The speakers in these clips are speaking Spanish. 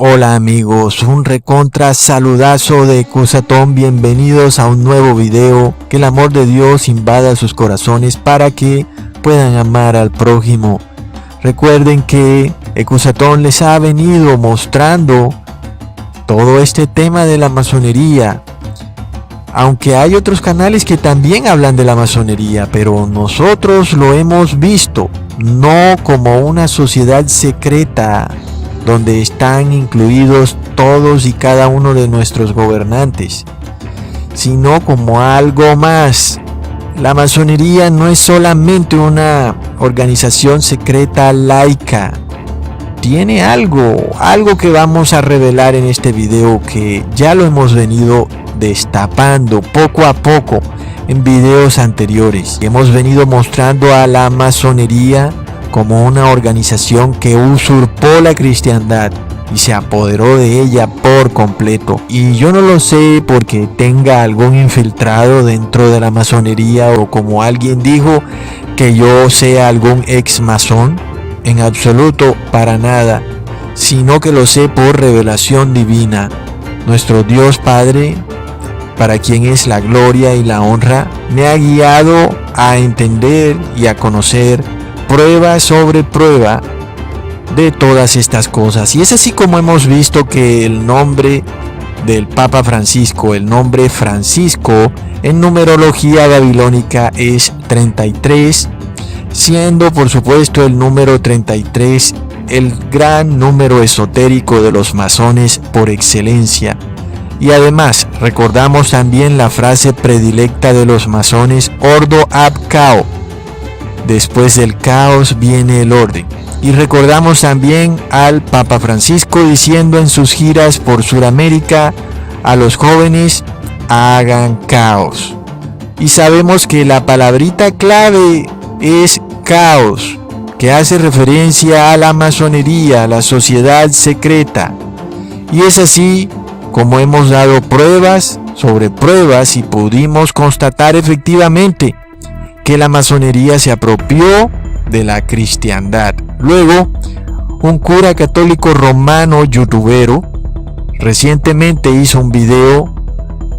Hola amigos, un recontra saludazo de Ecusatón, bienvenidos a un nuevo video. Que el amor de Dios invada sus corazones para que puedan amar al prójimo. Recuerden que Ecusatón les ha venido mostrando todo este tema de la masonería. Aunque hay otros canales que también hablan de la masonería, pero nosotros lo hemos visto, no como una sociedad secreta donde están incluidos todos y cada uno de nuestros gobernantes, sino como algo más. La masonería no es solamente una organización secreta laica. Tiene algo que vamos a revelar en este video, que ya lo hemos venido destapando poco a poco en videos anteriores. Hemos venido mostrando a la masonería como una organización que usurpó la cristiandad y se apoderó de ella por completo. Y yo no lo sé porque tenga algún infiltrado dentro de la masonería o como alguien dijo que yo sea algún ex masón. En absoluto, para nada, sino que lo sé por revelación divina. Nuestro Dios Padre, para quien es la gloria y la honra, me ha guiado a entender y a conocer prueba sobre prueba de todas estas cosas. Y es así como hemos visto que el nombre del Papa Francisco, el nombre Francisco en numerología babilónica es 33, siendo por supuesto el número 33 el gran número esotérico de los masones por excelencia. Y además recordamos también la frase predilecta de los masones: Ordo ab Chaos. Después del caos viene el orden. Y recordamos también al Papa Francisco diciendo en sus giras por Sudamérica a los jóvenes: hagan caos. Y sabemos que la palabrita clave es caos, que hace referencia a la masonería, la sociedad secreta. Y es así como hemos dado pruebas sobre pruebas y pudimos constatar efectivamente que la masonería se apropió de la cristiandad. Luego, un cura católico romano youtubero recientemente hizo un video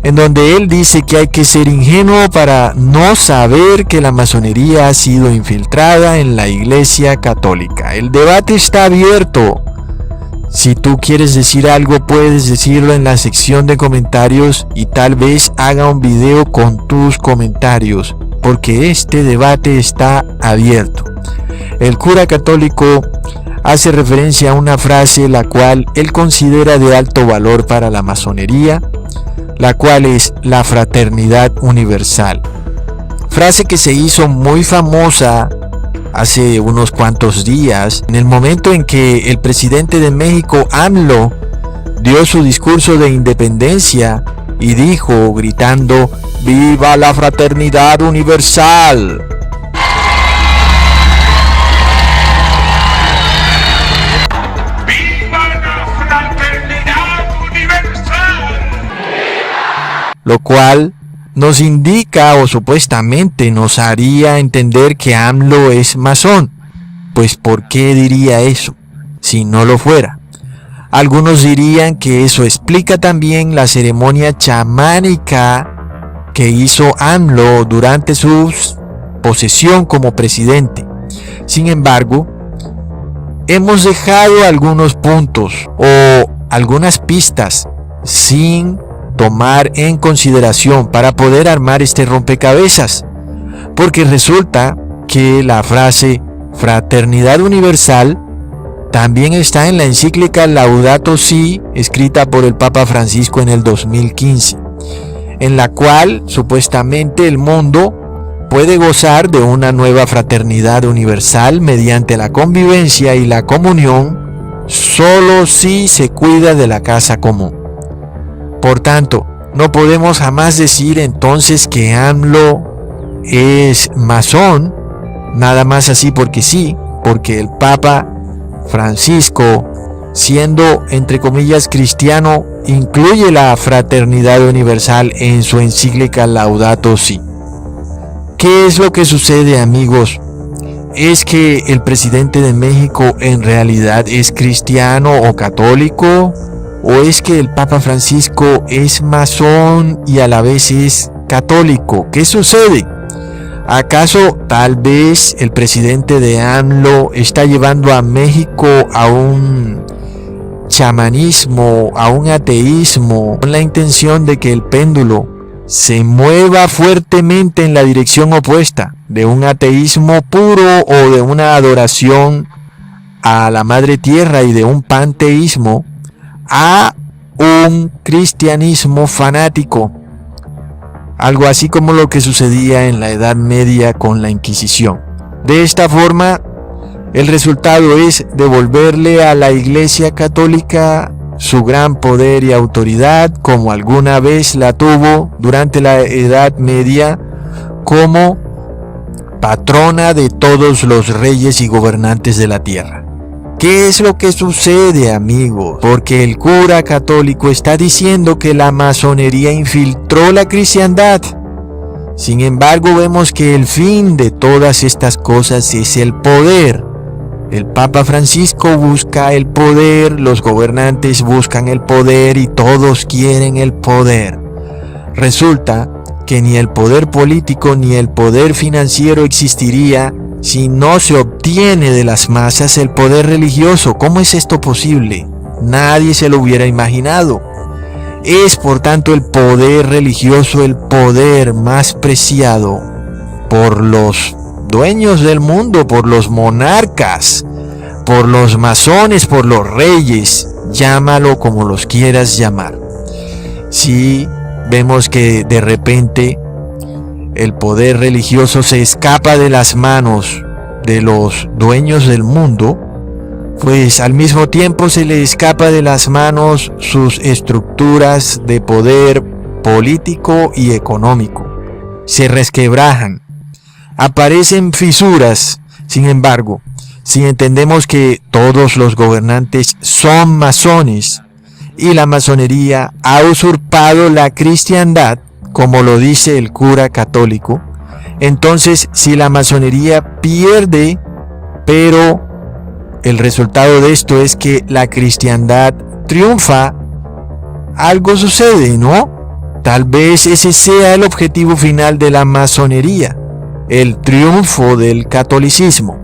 en donde él dice que hay que ser ingenuo para no saber que la masonería ha sido infiltrada en la Iglesia Católica. El debate está abierto. Si tú quieres decir algo, puedes decirlo en la sección de comentarios y tal vez haga un video con tus comentarios, porque este debate está abierto. El cura católico hace referencia a una frase la cual él considera de alto valor para la masonería, la cual es la fraternidad universal. Frase que se hizo muy famosa hace unos cuantos días, en el momento en que el presidente de México, AMLO, dio su discurso de independencia y dijo, gritando: ¡viva la fraternidad universal! ¡Viva la fraternidad universal! Lo cual nos indica, o supuestamente nos haría entender, que AMLO es masón. Pues ¿por qué diría eso si no lo fuera? Algunos dirían que eso explica también la ceremonia chamánica que hizo AMLO durante su posesión como presidente. Sin embargo, hemos dejado algunos puntos o algunas pistas sin tomar en consideración para poder armar este rompecabezas, porque resulta que la frase fraternidad universal también está en la encíclica Laudato Si, escrita por el Papa Francisco en el 2015, en la cual supuestamente el mundo puede gozar de una nueva fraternidad universal mediante la convivencia y la comunión, solo si se cuida de la casa común. Por tanto, no podemos jamás decir entonces que AMLO es masón, nada más así porque sí, porque el Papa Francisco, siendo entre comillas cristiano, incluye la fraternidad universal en su encíclica Laudato Si. ¿Qué es lo que sucede, amigos? ¿Es que el presidente de México en realidad es cristiano o católico? ¿O es que el Papa Francisco es masón y a la vez es católico? ¿Qué sucede? ¿Acaso tal vez el presidente de AMLO está llevando a México a un chamanismo, a un ateísmo, con la intención de que el péndulo se mueva fuertemente en la dirección opuesta, de un ateísmo puro o de una adoración a la Madre Tierra y de un panteísmo a un cristianismo fanático? Algo así como lo que sucedía en la Edad Media con la Inquisición. De esta forma, el resultado es devolverle a la Iglesia Católica su gran poder y autoridad, como alguna vez la tuvo durante la Edad Media, como patrona de todos los reyes y gobernantes de la tierra. ¿Qué es lo que sucede, amigos? Porque el cura católico está diciendo que la masonería infiltró la cristiandad. Sin embargo, vemos que el fin de todas estas cosas es el poder. El Papa Francisco busca el poder, los gobernantes buscan el poder y todos quieren el poder. Resulta que ni el poder político ni el poder financiero existiría si no se obtiene de las masas el poder religioso. ¿Cómo es esto posible? Nadie se lo hubiera imaginado. Es por tanto el poder religioso el poder más preciado por los dueños del mundo, por los monarcas, por los masones, por los reyes, llámalo como los quieras llamar. Si vemos que de repente el poder religioso se escapa de las manos de los dueños del mundo, pues al mismo tiempo se le escapa de las manos sus estructuras de poder político y económico. Se resquebrajan, aparecen fisuras. Sin embargo, si entendemos que todos los gobernantes son masones y la masonería ha usurpado la cristiandad, como lo dice el cura católico, entonces si la masonería pierde, pero el resultado de esto es que la cristiandad triunfa, algo sucede, ¿no? Tal vez ese sea el objetivo final de la masonería, el triunfo del catolicismo.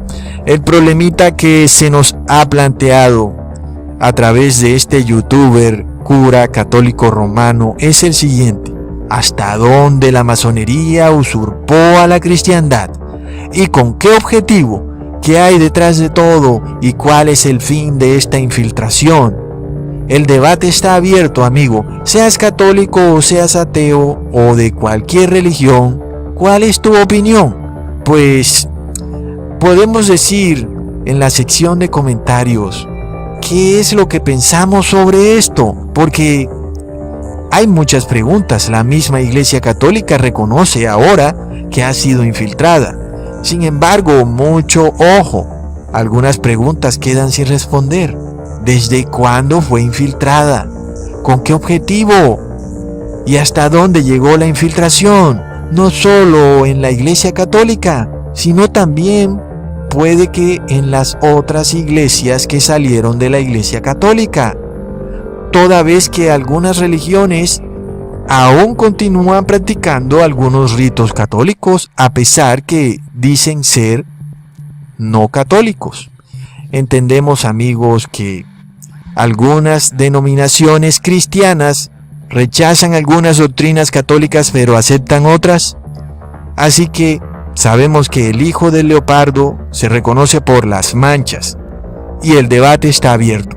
El problemita que se nos ha planteado a través de este youtuber cura católico romano es el siguiente: ¿hasta dónde la masonería usurpó a la cristiandad? ¿Y con qué objetivo? ¿Qué hay detrás de todo? ¿Y cuál es el fin de esta infiltración? El debate está abierto, amigo. Seas católico o seas ateo o de cualquier religión, ¿cuál es tu opinión? Pues podemos decir en la sección de comentarios qué es lo que pensamos sobre esto, porque hay muchas preguntas. La misma Iglesia Católica reconoce ahora que ha sido infiltrada. Sin embargo, mucho ojo, algunas preguntas quedan sin responder. ¿Desde cuándo fue infiltrada? ¿Con qué objetivo? ¿Y hasta dónde llegó la infiltración? No solo en la Iglesia Católica, sino también puede que en las otras iglesias que salieron de la Iglesia Católica, toda vez que algunas religiones aún continúan practicando algunos ritos católicos a pesar que dicen ser no católicos. Entendemos, amigos, que algunas denominaciones cristianas rechazan algunas doctrinas católicas pero aceptan otras. Así que sabemos que el hijo del leopardo se reconoce por las manchas y el debate está abierto.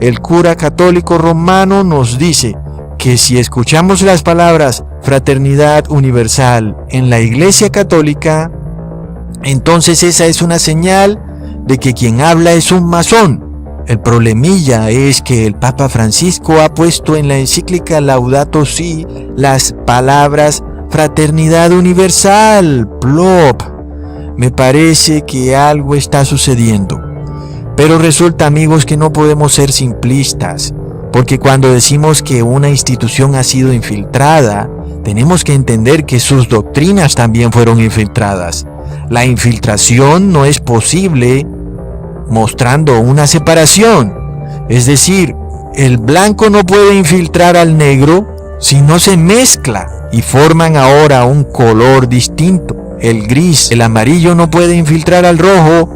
El cura católico romano nos dice que si escuchamos las palabras fraternidad universal en la Iglesia Católica, entonces esa es una señal de que quien habla es un masón. El problemilla es que el Papa Francisco ha puesto en la encíclica Laudato Si las palabras fraternidad universal, plop. Me parece que algo está sucediendo. Pero resulta, amigos, que no podemos ser simplistas, porque cuando decimos que una institución ha sido infiltrada, tenemos que entender que sus doctrinas también fueron infiltradas. La infiltración no es posible mostrando una separación. Es decir, el blanco no puede infiltrar al negro si no se mezcla y forman ahora un color distinto. El gris, el amarillo no puede infiltrar al rojo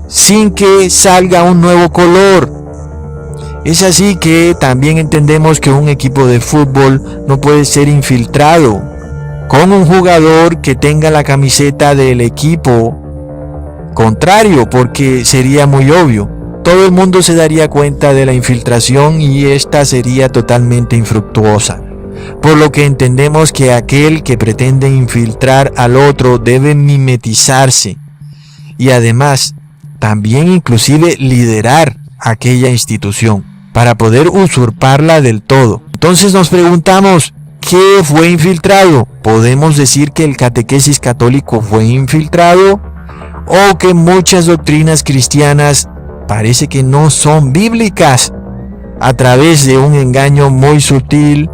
sin que salga un nuevo color. Es así que también entendemos que un equipo de fútbol no puede ser infiltrado con un jugador que tenga la camiseta del equipo contrario, porque sería muy obvio. Todo el mundo se daría cuenta de la infiltración y esta sería totalmente infructuosa. Por lo que entendemos que aquel que pretende infiltrar al otro debe mimetizarse y además también inclusive liderar aquella institución para poder usurparla del todo. Entonces nos preguntamos, ¿qué fue infiltrado? ¿Podemos decir que el catequesis católico fue infiltrado? ¿O que muchas doctrinas cristianas parece que no son bíblicas? A través de un engaño muy sutil,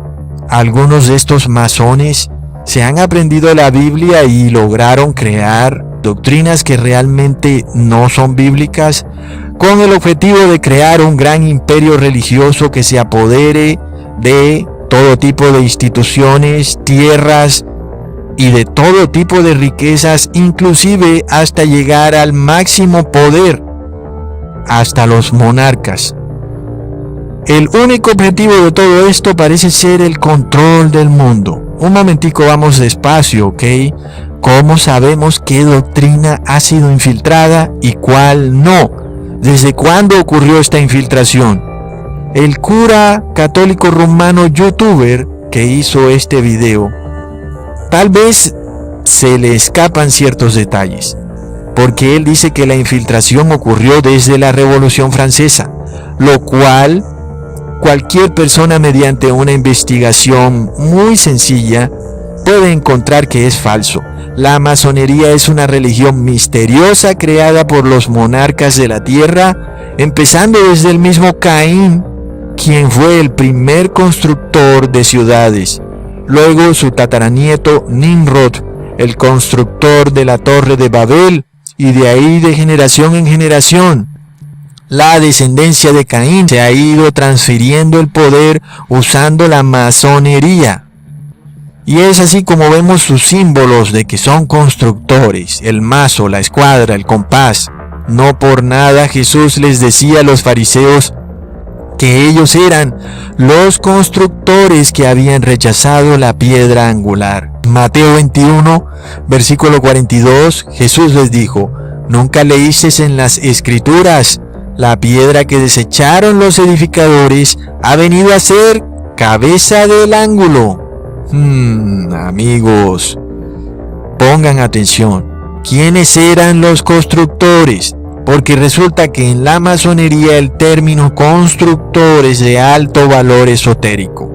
algunos de estos masones se han aprendido la Biblia y lograron crear doctrinas que realmente no son bíblicas, con el objetivo de crear un gran imperio religioso que se apodere de todo tipo de instituciones, tierras y de todo tipo de riquezas, inclusive hasta llegar al máximo poder, hasta los monarcas. El único objetivo de todo esto parece ser el control del mundo. Un momentico, vamos despacio, ¿ok? ¿Cómo sabemos qué doctrina ha sido infiltrada y cuál no? ¿Desde cuándo ocurrió esta infiltración? El cura católico rumano youtuber que hizo este video, tal vez se le escapan ciertos detalles, porque él dice que la infiltración ocurrió desde la Revolución Francesa, lo cual cualquier persona mediante una investigación muy sencilla puede encontrar que es falso. La masonería es una religión misteriosa creada por los monarcas de la tierra, empezando desde el mismo Caín, quien fue el primer constructor de ciudades. Luego su tataranieto Nimrod, el constructor de la Torre de Babel, y de ahí de generación en generación, la descendencia de Caín se ha ido transfiriendo el poder usando la masonería. Y es así como vemos sus símbolos de que son constructores, el mazo, la escuadra, el compás. No por nada Jesús les decía a los fariseos que ellos eran los constructores que habían rechazado la piedra angular. Mateo 21, versículo 42, Jesús les dijo: ¿nunca leísteis en las Escrituras? La piedra que desecharon los edificadores ha venido a ser cabeza del ángulo. Amigos, pongan atención. ¿Quiénes eran los constructores? Porque resulta que en la masonería el término constructor es de alto valor esotérico.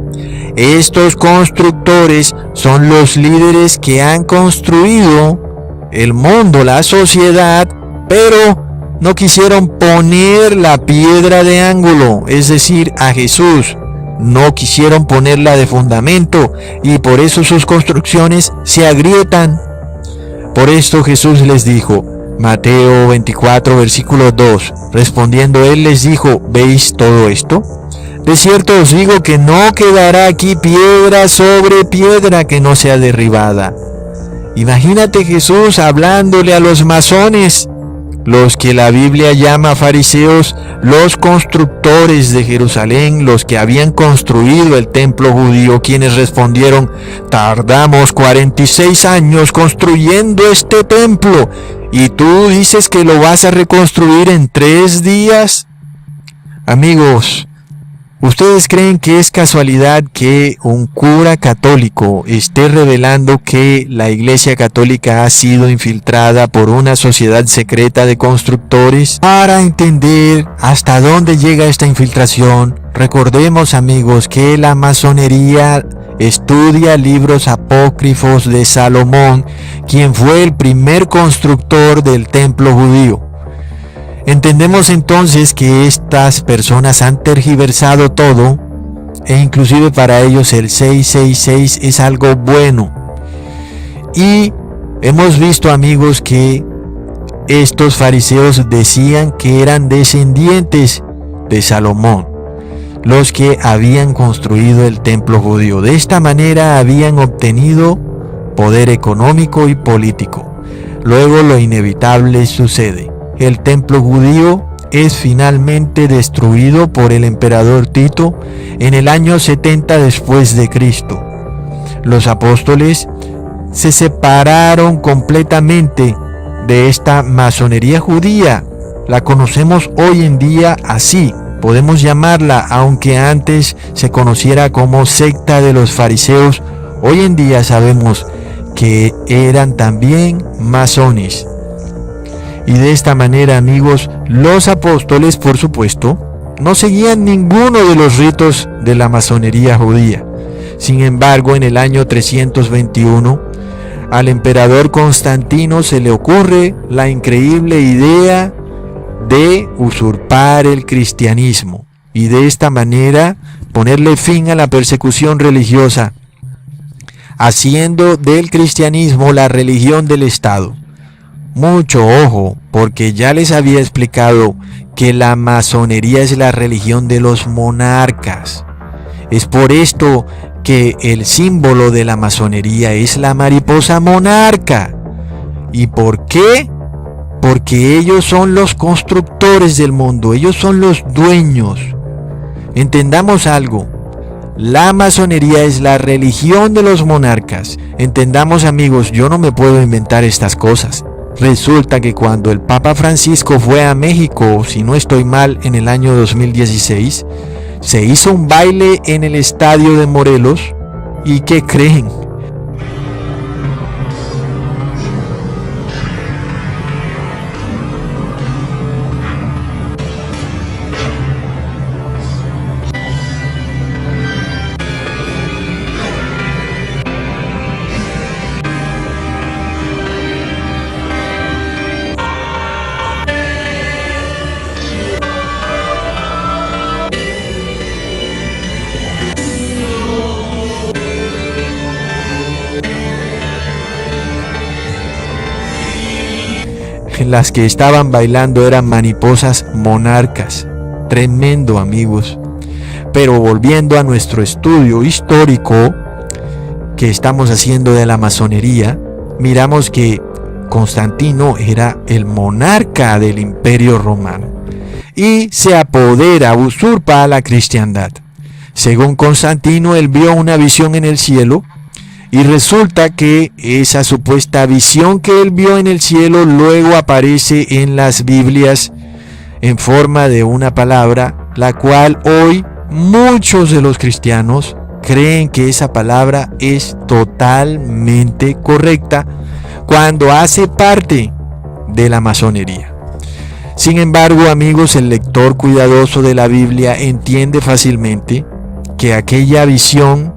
Estos constructores son los líderes que han construido el mundo, la sociedad, pero no quisieron poner la piedra de ángulo, es decir, a Jesús. No quisieron ponerla de fundamento y por eso sus construcciones se agrietan. Por esto Jesús les dijo, Mateo 24, versículo 2, respondiendo él les dijo: ¿veis todo esto? De cierto os digo que no quedará aquí piedra sobre piedra que no sea derribada. Imagínate Jesús hablándole a los masones, los que la Biblia llama fariseos, los constructores de Jerusalén, los que habían construido el templo judío, quienes respondieron: tardamos 46 años construyendo este templo, ¿y tú dices que lo vas a reconstruir en 3 días? Amigos, ¿ustedes creen que es casualidad que un cura católico esté revelando que la Iglesia Católica ha sido infiltrada por una sociedad secreta de constructores? Para entender hasta dónde llega esta infiltración, recordemos, amigos, que la masonería estudia libros apócrifos de Salomón, quien fue el primer constructor del templo judío. Entendemos entonces que estas personas han tergiversado todo, e inclusive para ellos el 666 es algo bueno. Y hemos visto, amigos, que Estos fariseos decían que eran descendientes de Salomón, los que habían construido el templo judío. De esta manera habían obtenido poder económico y político. Luego lo inevitable sucede. El templo judío es finalmente destruido por el emperador Tito en el año 70 después de Cristo. Los apóstoles se separaron completamente de esta masonería judía. La conocemos hoy en día así, podemos llamarla, aunque antes se conociera como secta de los fariseos. Hoy en día sabemos que eran también masones. Y de esta manera, amigos, los apóstoles, por supuesto, no seguían ninguno de los ritos de la masonería judía. Sin embargo, en el año 321, al emperador Constantino se le ocurre la increíble idea de usurpar el cristianismo y de esta manera ponerle fin a la persecución religiosa, haciendo del cristianismo la religión del Estado. Mucho ojo, porque ya les había explicado que la masonería es la religión de los monarcas. Es por esto que el símbolo de la masonería es la mariposa monarca. ¿Y por qué? Porque ellos son los constructores del mundo, ellos son los dueños. Entendamos algo. La masonería es la religión de los monarcas. Entendamos, amigos, yo no me puedo inventar estas cosas. Resulta que cuando el Papa Francisco fue a México, si no estoy mal, en el año 2016, se hizo un baile en el estadio de Morelos. ¿Y qué creen? Las que estaban bailando eran mariposas monarcas. Tremendo, amigos. Pero volviendo a nuestro estudio histórico que estamos haciendo de la masonería, miramos que Constantino era el monarca del Imperio Romano y se apodera, usurpa a la cristiandad. Según Constantino, él vio una visión en el cielo. Y resulta que esa supuesta visión que él vio en el cielo luego aparece en las Biblias en forma de una palabra, la cual hoy muchos de los cristianos creen que esa palabra es totalmente correcta cuando hace parte de la masonería. Sin embargo, amigos, el lector cuidadoso de la Biblia entiende fácilmente que aquella visión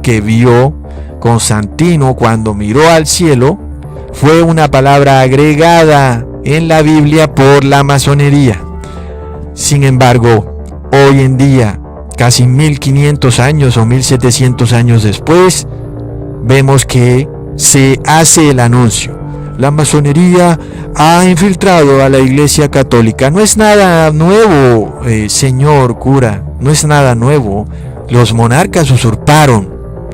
que vio Constantino cuando miró al cielo fue una palabra agregada en la Biblia por la masonería. Sin embargo, hoy en día, casi 1500 años o 1700 años después, vemos que se hace el anuncio. La masonería ha infiltrado a la Iglesia Católica. No es nada nuevo, señor cura, no es nada nuevo. Los monarcas usurparon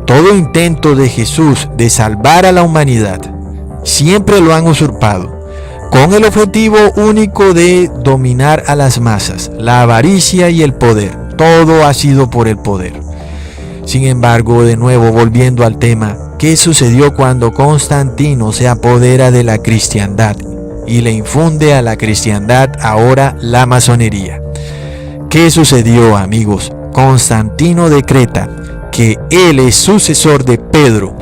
todo intento de Jesús de salvar a la humanidad. Siempre lo han usurpado, con el objetivo único de dominar a las masas, la avaricia y el poder. Todo ha sido por el poder. Sin embargo, de nuevo, volviendo al tema, ¿qué sucedió cuando Constantino se apodera de la cristiandad y le infunde a la cristiandad ahora la masonería? ¿Qué sucedió, amigos? Constantino decreta que él es sucesor de Pedro.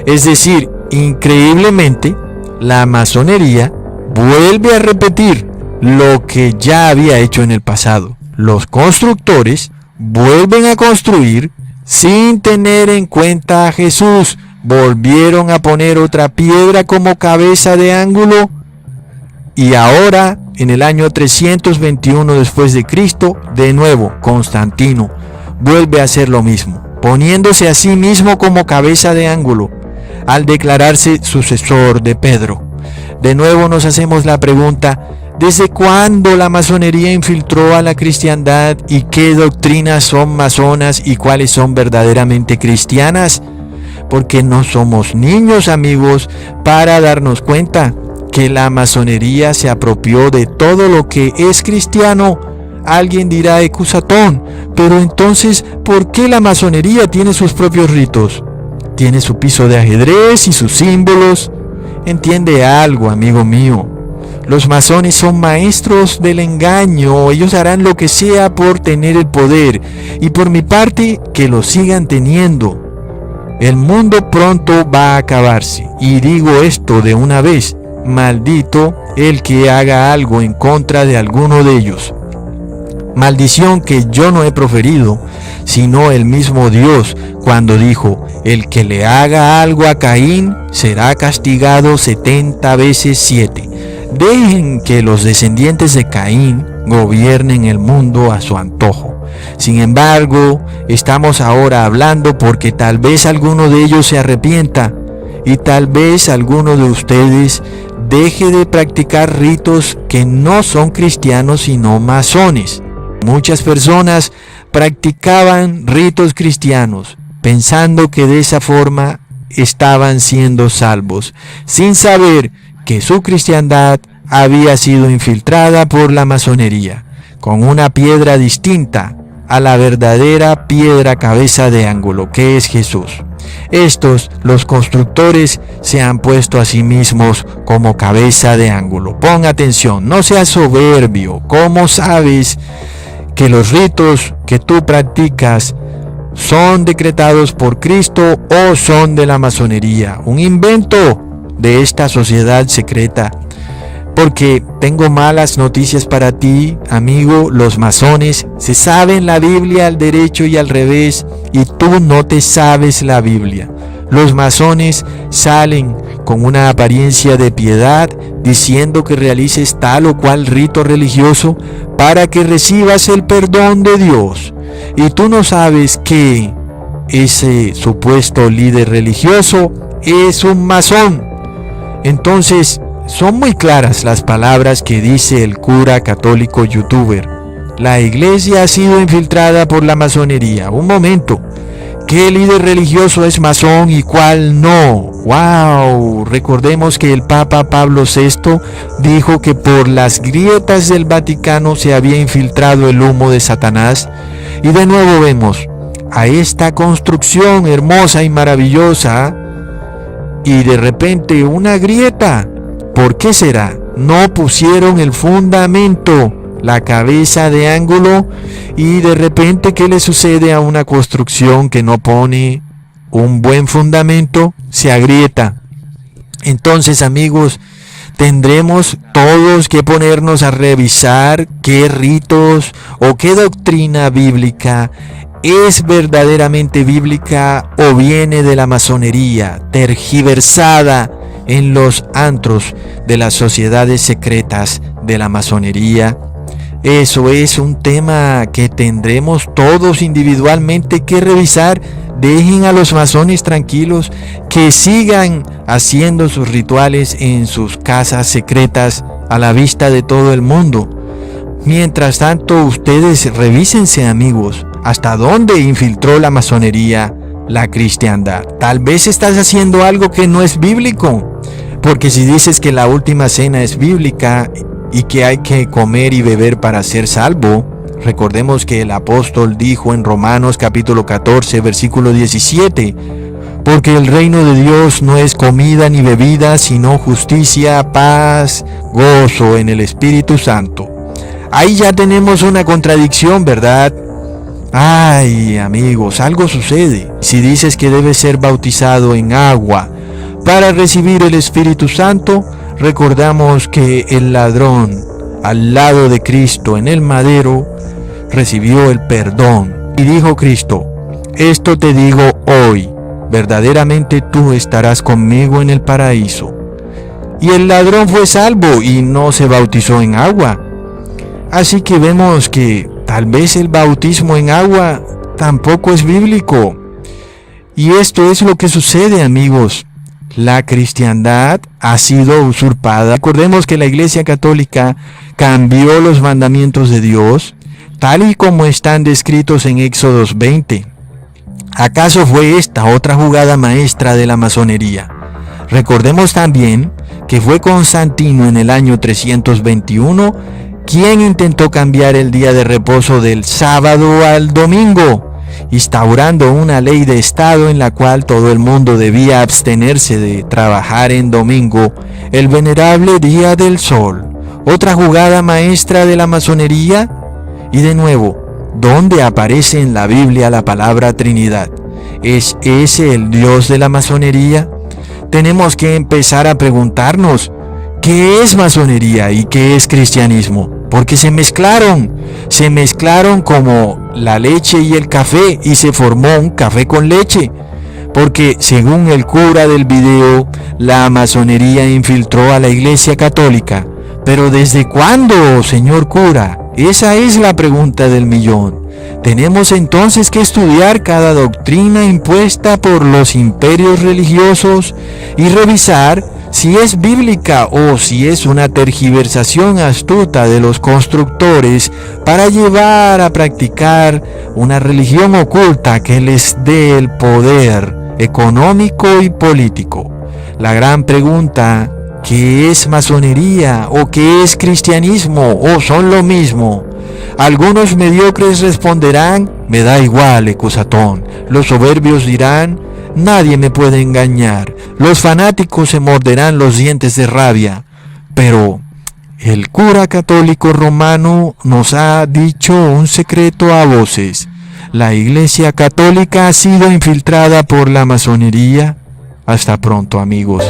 Es decir, increíblemente, la masonería vuelve a repetir lo que ya había hecho en el pasado. Los constructores vuelven a construir sin tener en cuenta a Jesús. Volvieron a poner otra piedra como cabeza de ángulo. Y ahora, en el año 321 después de Cristo, de nuevo Constantino vuelve a hacer lo mismo, poniéndose a sí mismo como cabeza de ángulo al declararse sucesor de Pedro. De nuevo nos hacemos la pregunta: ¿desde cuándo la masonería infiltró a la cristiandad y qué doctrinas son masonas y cuáles son verdaderamente cristianas? Porque no somos niños, amigos, para darnos cuenta que la masonería se apropió de todo lo que es cristiano. Alguien dirá: Ecusatón, pero entonces, ¿por qué la masonería tiene sus propios ritos? Tiene su piso de ajedrez y sus símbolos. Entiende algo, amigo mío. Los masones son maestros del engaño. Ellos harán lo que sea por tener el poder. Y por mi parte, que lo sigan teniendo. El mundo pronto va a acabarse. Y digo esto de una vez: maldito el que haga algo en contra de alguno de ellos. Maldición que yo no he proferido, sino el mismo Dios, cuando dijo: el que le haga algo a Caín será castigado 70 veces 7. Dejen que los descendientes de Caín gobiernen el mundo a su antojo. Sin embargo, estamos ahora hablando porque tal vez alguno de ellos se arrepienta y tal vez alguno de ustedes deje de practicar ritos que no son cristianos sino masones. Muchas personas practicaban ritos cristianos pensando que de esa forma estaban siendo salvos, sin saber que su cristiandad había sido infiltrada por la masonería, con una piedra distinta a la verdadera piedra cabeza de ángulo, que es Jesús. Estos, los constructores, se han puesto a sí mismos como cabeza de ángulo. Pon atención, no seas soberbio. ¿Cómo sabes que los ritos que tú practicas son decretados por Cristo o son de la masonería, un invento de esta sociedad secreta? Porque tengo malas noticias para ti, amigo. Los masones se saben la Biblia al derecho y al revés, y tú no te sabes la Biblia. Los masones salen con una apariencia de piedad, diciendo que realices tal o cual rito religioso para que recibas el perdón de Dios. Y tú no sabes que ese supuesto líder religioso es un masón. Entonces, son muy claras las palabras que dice el cura católico youtuber: la iglesia ha sido infiltrada por la masonería. Un momento, ¿qué líder religioso es masón y cuál no? ¡Wow! Recordemos que el Papa Pablo VI dijo que por las grietas del Vaticano se había infiltrado el humo de Satanás. Y de nuevo vemos a esta construcción hermosa y maravillosa y de repente una grieta. ¿Por qué será? No pusieron el fundamento, la cabeza de ángulo, y de repente, ¿qué le sucede a una construcción que no pone un buen fundamento? Se agrieta. Entonces, amigos, tendremos todos que ponernos a revisar qué ritos o qué doctrina bíblica es verdaderamente bíblica o viene de la masonería, tergiversada en los antros de las sociedades secretas de la masonería. Eso es un tema que tendremos todos individualmente que revisar. Dejen a los masones tranquilos, que sigan haciendo sus rituales en sus casas secretas a la vista de todo el mundo. Mientras tanto, ustedes revísense, amigos, hasta dónde infiltró la masonería la cristiandad. Tal vez estás haciendo algo que no es bíblico, porque si dices que la última cena es bíblica y que hay que comer y beber para ser salvo, recordemos que el apóstol dijo en Romanos capítulo 14 versículo 17: porque el reino de Dios no es comida ni bebida, sino justicia, paz, gozo en el Espíritu Santo. Ahí ya tenemos una contradicción, ¿verdad? Ay, amigos, algo sucede. Si dices que debes ser bautizado en agua para recibir el Espíritu Santo, recordamos que el ladrón al lado de Cristo en el madero recibió el perdón. Y dijo Cristo: esto te digo hoy, verdaderamente tú estarás conmigo en el paraíso. Y el ladrón fue salvo y no se bautizó en agua. Así que vemos que tal vez el bautismo en agua tampoco es bíblico. Y esto es lo que sucede, amigos. la cristiandad ha sido usurpada. Recordemos que la Iglesia Católica cambió los mandamientos de Dios, tal y como están descritos en Éxodos 20. ¿Acaso fue esta otra jugada maestra de la masonería? Recordemos también que fue Constantino en el año 321 quien intentó cambiar el día de reposo del sábado al domingo, instaurando una ley de Estado en la cual todo el mundo debía abstenerse de trabajar en domingo, el venerable día del sol. Otra jugada maestra de la masonería. Y de nuevo, ¿dónde aparece en la Biblia la palabra Trinidad? ¿Es ese el Dios de la masonería? Tenemos que empezar a preguntarnos, ¿qué es masonería y qué es cristianismo? Porque se mezclaron como la leche y el café y se formó un café con leche. Porque según el cura del video, la masonería infiltró a la Iglesia Católica. Pero ¿desde cuándo, señor cura? Esa es la pregunta del millón. Tenemos entonces que estudiar cada doctrina impuesta por los imperios religiosos y revisar si es bíblica o si es una tergiversación astuta de los constructores para llevar a practicar una religión oculta que les dé el poder económico y político. La gran pregunta, ¿qué es masonería o qué es cristianismo o son lo mismo? Algunos mediocres responderán, me da igual, Ecusatón. Los soberbios dirán, nadie me puede engañar. Los fanáticos se morderán los dientes de rabia. Pero el cura católico romano nos ha dicho un secreto a voces. La Iglesia Católica ha sido infiltrada por la masonería. Hasta pronto, amigos.